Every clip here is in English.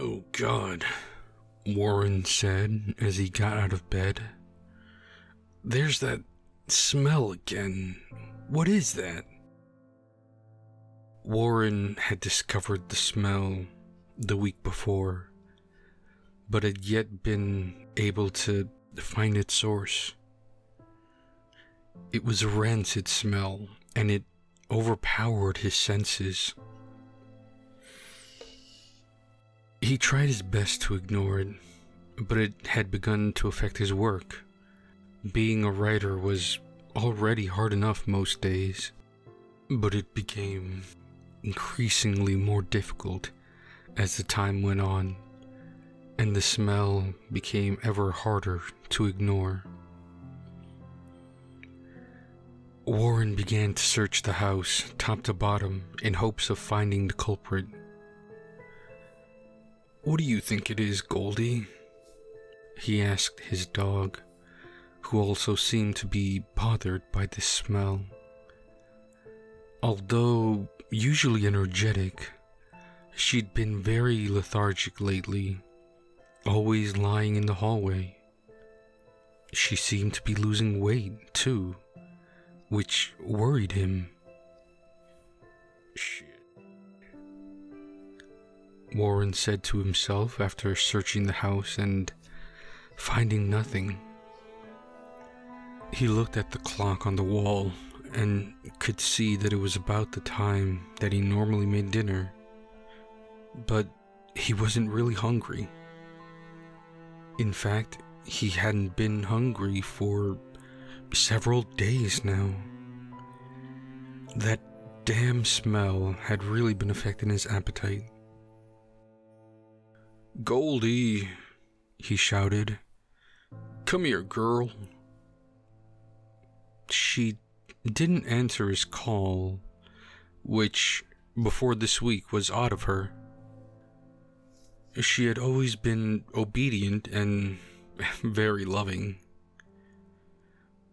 "Oh God," Warren said as he got out of bed. "There's that smell again. What is that?" Warren had discovered the smell the week before, but had yet been able to find its source. It was a rancid smell, and it overpowered his senses. He tried his best to ignore it, but it had begun to affect his work. Being a writer was already hard enough most days, but it became increasingly more difficult as the time went on, and the smell became ever harder to ignore. Warren began to search the house top to bottom in hopes of finding the culprit. "What do you think it is, Goldie?" he asked his dog, who also seemed to be bothered by this smell. Although usually energetic, she'd been very lethargic lately, always lying in the hallway. She seemed to be losing weight, too, which worried him. "Shit," Warren said to himself after searching the house and finding nothing. He looked at the clock on the wall and could see that it was about the time that he normally made dinner, but he wasn't really hungry. In fact, he hadn't been hungry for several days now. That damn smell had really been affecting his appetite. "Goldie," he shouted. "Come here, girl." She didn't answer his call, which, before this week, was odd of her. She had always been obedient and very loving.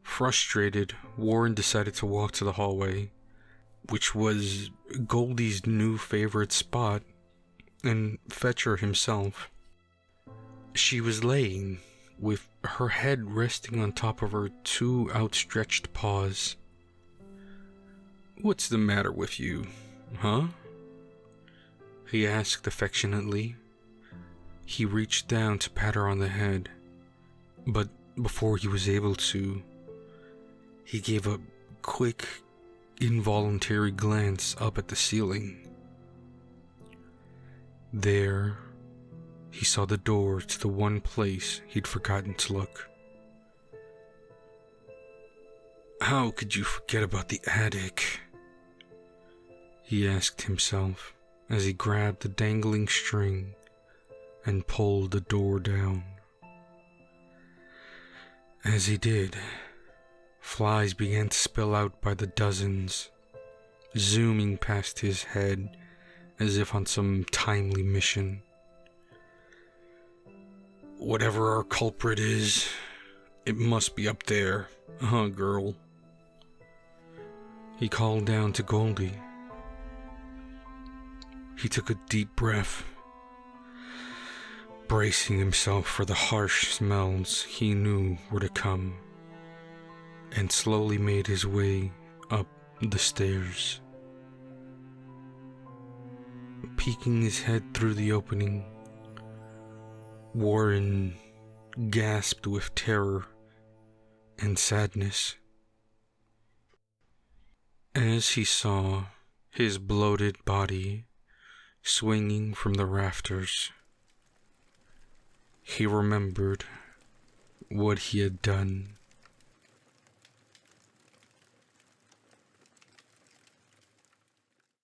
Frustrated, Warren decided to walk to the hallway, which was Goldie's new favorite spot, and fetch her himself. She was laying, with her head resting on top of her two outstretched paws. "What's the matter with you, huh?" he asked affectionately. He reached down to pat her on the head, but before he was able to, he gave a quick, involuntary glance up at the ceiling. There, he saw the door to the one place he'd forgotten to look. "How could you forget about the attic?" he asked himself as he grabbed the dangling string and pulled the door down. As he did, flies began to spill out by the dozens, zooming past his head as if on some timely mission. "Whatever our culprit is, it must be up there, huh, girl?" he called down to Goldie. He took a deep breath, bracing himself for the harsh smells he knew were to come, and slowly made his way up the stairs. Peeking his head through the opening, Warren gasped with terror and sadness as he saw his bloated body swinging from the rafters. He remembered what he had done